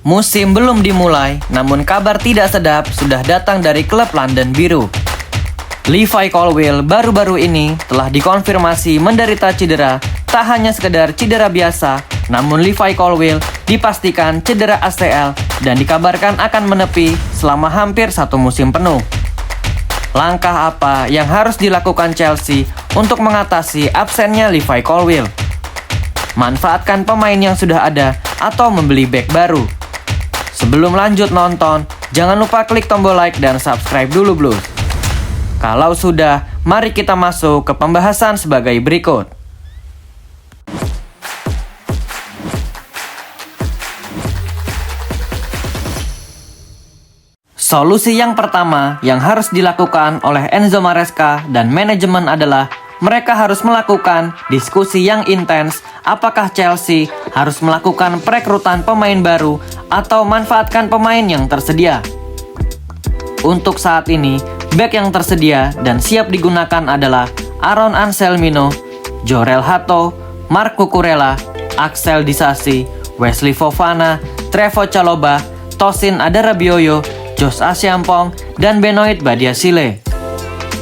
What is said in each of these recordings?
Musim belum dimulai, namun kabar tidak sedap sudah datang dari klub London Biru. Levi Colwill baru-baru ini telah dikonfirmasi menderita cedera, tak hanya sekedar cedera biasa, namun Levi Colwill dipastikan cedera ACL dan dikabarkan akan menepi selama hampir 1 musim penuh. Langkah apa yang harus dilakukan Chelsea untuk mengatasi absennya Levi Colwill? Manfaatkan pemain yang sudah ada atau membeli bek baru? Sebelum lanjut nonton, jangan lupa klik tombol like dan subscribe dulu Blues. Kalau sudah, mari kita masuk ke pembahasan sebagai berikut. Solusi yang pertama yang harus dilakukan oleh Enzo Maresca dan manajemen adalah mereka harus melakukan diskusi yang intens apakah Chelsea harus melakukan perekrutan pemain baru atau manfaatkan pemain yang tersedia. Untuk saat ini, bek yang tersedia dan siap digunakan adalah Aaron Anselmino, Jorel Hato, Marc Cucurella, Axel Disasi, Wesley Fofana, Trevoh Chalobah, Tosin Adarabioyo, Josh Asampong, dan Benoit Badiashile.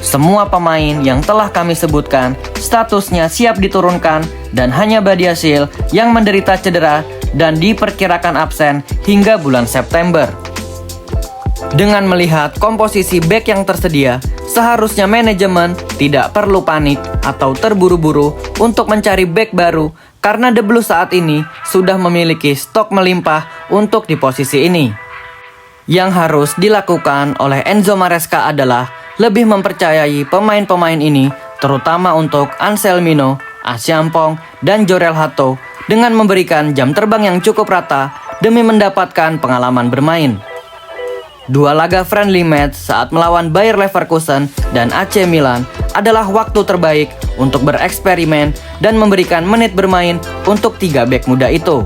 Semua pemain yang telah kami sebutkan statusnya siap diturunkan dan hanya Badiashile yang menderita cedera dan diperkirakan absen hingga bulan September. Dengan melihat komposisi bek yang tersedia, seharusnya manajemen tidak perlu panik atau terburu-buru untuk mencari bek baru karena The Blues saat ini sudah memiliki stok melimpah untuk di posisi ini. Yang harus dilakukan oleh Enzo Maresca adalah lebih mempercayai pemain-pemain ini, terutama untuk Anselmino, Asampong, dan Jorel Hato dengan memberikan jam terbang yang cukup rata demi mendapatkan pengalaman bermain. 2 laga friendly match saat melawan Bayer Leverkusen dan AC Milan adalah waktu terbaik untuk bereksperimen dan memberikan menit bermain untuk 3 bek muda itu.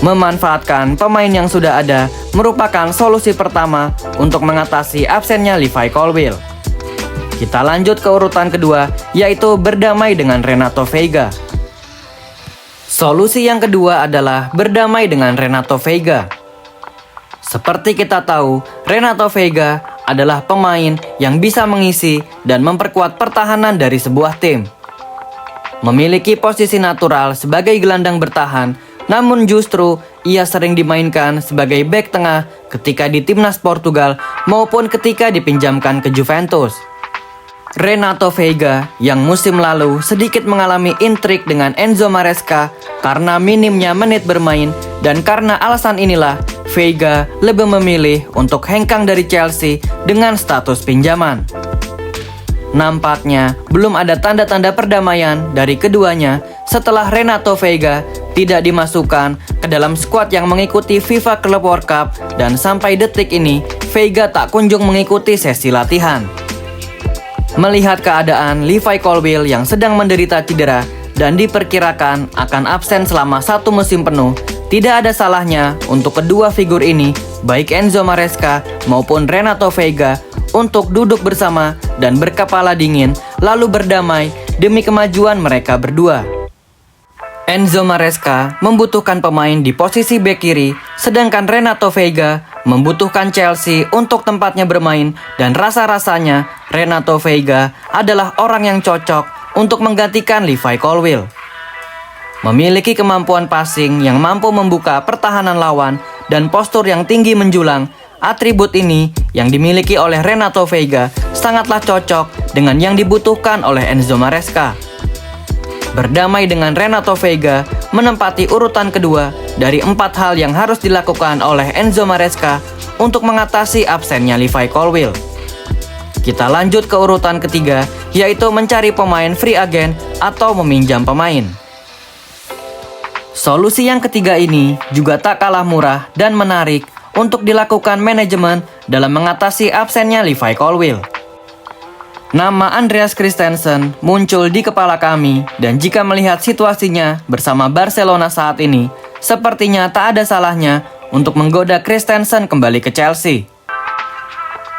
Memanfaatkan pemain yang sudah ada merupakan solusi pertama untuk mengatasi absennya Levi Colwill. Kita lanjut ke urutan kedua, yaitu berdamai dengan Renato Veiga. Solusi yang kedua adalah berdamai dengan Renato Veiga. Seperti kita tahu, Renato Veiga adalah pemain yang bisa mengisi dan memperkuat pertahanan dari sebuah tim. Memiliki posisi natural sebagai gelandang bertahan, namun justru ia sering dimainkan sebagai bek tengah ketika di timnas Portugal maupun ketika dipinjamkan ke Juventus. Renato Veiga yang musim lalu sedikit mengalami intrik dengan Enzo Maresca karena minimnya menit bermain, dan karena alasan inilah Veiga lebih memilih untuk hengkang dari Chelsea dengan status pinjaman. Nampaknya belum ada tanda-tanda perdamaian dari keduanya setelah Renato Veiga tidak dimasukkan ke dalam skuad yang mengikuti FIFA Club World Cup, dan sampai detik ini Veiga tak kunjung mengikuti sesi latihan. Melihat keadaan Levi Colwill yang sedang menderita cedera dan diperkirakan akan absen selama 1 musim penuh, tidak ada salahnya untuk kedua figur ini, baik Enzo Maresca maupun Renato Veiga, untuk duduk bersama dan berkepala dingin lalu berdamai demi kemajuan mereka berdua. Enzo Maresca membutuhkan pemain di posisi bek kiri, sedangkan Renato Veiga membutuhkan Chelsea untuk tempatnya bermain, dan rasa-rasanya Renato Veiga adalah orang yang cocok untuk menggantikan Levi Colwill. Memiliki kemampuan passing yang mampu membuka pertahanan lawan dan postur yang tinggi menjulang, atribut ini yang dimiliki oleh Renato Veiga sangatlah cocok dengan yang dibutuhkan oleh Enzo Maresca. Berdamai dengan Renato Veiga menempati urutan kedua dari 4 hal yang harus dilakukan oleh Enzo Maresca untuk mengatasi absennya Levi Colwill. Kita lanjut ke urutan ketiga, yaitu mencari pemain free agent atau meminjam pemain. Solusi yang ketiga ini juga tak kalah murah dan menarik untuk dilakukan manajemen dalam mengatasi absennya Levi Colwill. Nama Andreas Christensen muncul di kepala kami, dan jika melihat situasinya bersama Barcelona saat ini, sepertinya tak ada salahnya untuk menggoda Christensen kembali ke Chelsea.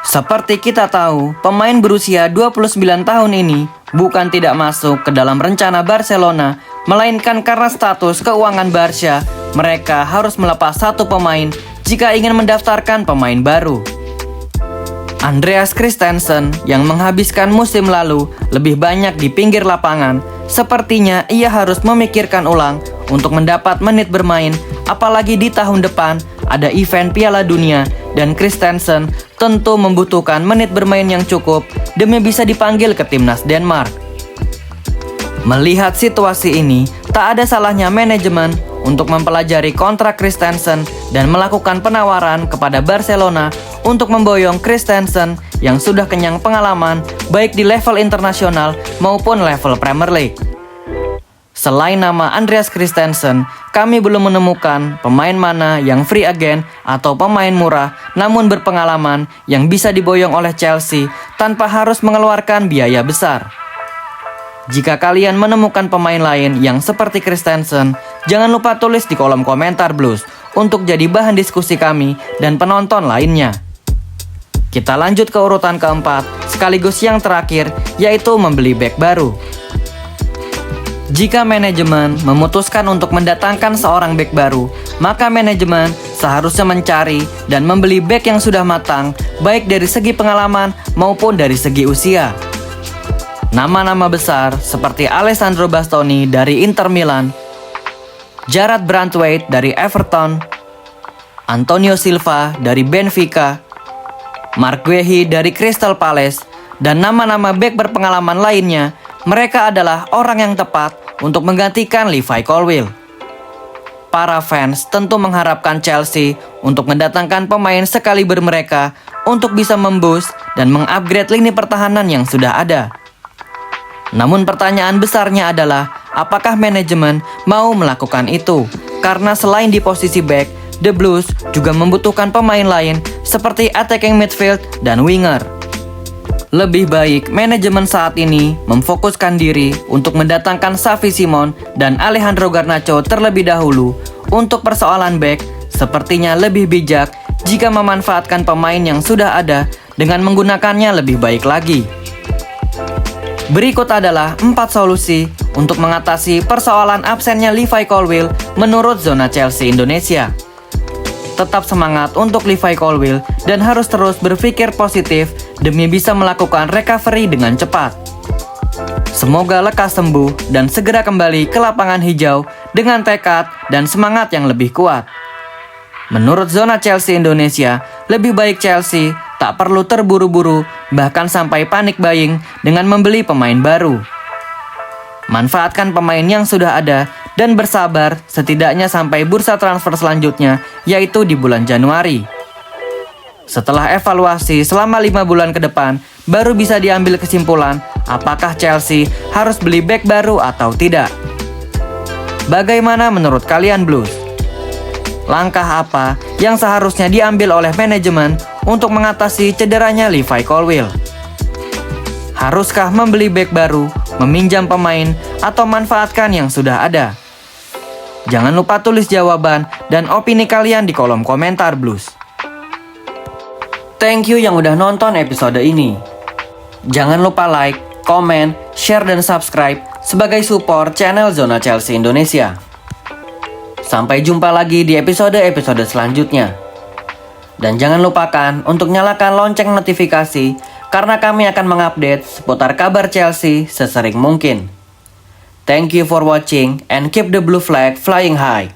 Seperti kita tahu, pemain berusia 29 tahun ini bukan tidak masuk ke dalam rencana Barcelona, melainkan karena status keuangan Barca mereka harus melepas satu pemain jika ingin mendaftarkan pemain baru. Andreas Christensen yang menghabiskan musim lalu lebih banyak di pinggir lapangan, sepertinya ia harus memikirkan ulang untuk mendapat menit bermain, apalagi di tahun depan ada event Piala Dunia dan Christensen tentu membutuhkan menit bermain yang cukup demi bisa dipanggil ke timnas Denmark. Melihat situasi ini, tak ada salahnya manajemen untuk mempelajari kontrak Christensen dan melakukan penawaran kepada Barcelona untuk memboyong Christensen yang sudah kenyang pengalaman baik di level internasional maupun level Premier League. Selain nama Andreas Christensen, kami belum menemukan pemain mana yang free agent atau pemain murah namun berpengalaman yang bisa diboyong oleh Chelsea tanpa harus mengeluarkan biaya besar. Jika kalian menemukan pemain lain yang seperti Christensen, jangan lupa tulis di kolom komentar Blues untuk jadi bahan diskusi kami dan penonton lainnya. Kita lanjut ke urutan keempat, sekaligus yang terakhir, yaitu membeli bek baru. Jika manajemen memutuskan untuk mendatangkan seorang bek baru, maka manajemen seharusnya mencari dan membeli bek yang sudah matang, baik dari segi pengalaman maupun dari segi usia. Nama-nama besar seperti Alessandro Bastoni dari Inter Milan, Jarrad Branthwaite dari Everton, Antonio Silva dari Benfica, Marc Guehi dari Crystal Palace, dan nama-nama bek berpengalaman lainnya, mereka adalah orang yang tepat untuk menggantikan Levi Colwill. Para fans tentu mengharapkan Chelsea untuk mendatangkan pemain sekaliber mereka untuk bisa memboost dan mengupgrade lini pertahanan yang sudah ada. Namun pertanyaan besarnya adalah, apakah manajemen mau melakukan itu? Karena selain di posisi back, The Blues juga membutuhkan pemain lain seperti attacking midfield dan winger. Lebih baik manajemen saat ini memfokuskan diri untuk mendatangkan Xavi Simons dan Alejandro Garnacho terlebih dahulu. Untuk persoalan back, sepertinya lebih bijak jika memanfaatkan pemain yang sudah ada dengan menggunakannya lebih baik lagi. Berikut adalah 4 solusi untuk mengatasi persoalan absennya Levi Colwill menurut Zona Chelsea Indonesia. Tetap semangat untuk Levi Colwill dan harus terus berpikir positif demi bisa melakukan recovery dengan cepat. Semoga lekas sembuh dan segera kembali ke lapangan hijau dengan tekad dan semangat yang lebih kuat. Menurut Zona Chelsea Indonesia, lebih baik Chelsea tak perlu terburu-buru, bahkan sampai panik buying dengan membeli pemain baru. Manfaatkan pemain yang sudah ada dan bersabar setidaknya sampai bursa transfer selanjutnya, yaitu di bulan Januari. Setelah evaluasi selama 5 bulan ke depan, baru bisa diambil kesimpulan apakah Chelsea harus beli bek baru atau tidak. Bagaimana menurut kalian Blues? Langkah apa yang seharusnya diambil oleh manajemen untuk mengatasi cederanya Levi Colwill? Haruskah membeli bek baru, meminjam pemain, atau manfaatkan yang sudah ada? Jangan lupa tulis jawaban dan opini kalian di kolom komentar Blues. Thank you yang udah nonton episode ini. Jangan lupa like, komen, share, dan subscribe sebagai support channel Zona Chelsea Indonesia. Sampai jumpa lagi di episode-episode selanjutnya. Dan jangan lupakan untuk nyalakan lonceng notifikasi karena kami akan mengupdate seputar kabar Chelsea sesering mungkin. Thank you for watching and keep the blue flag flying high.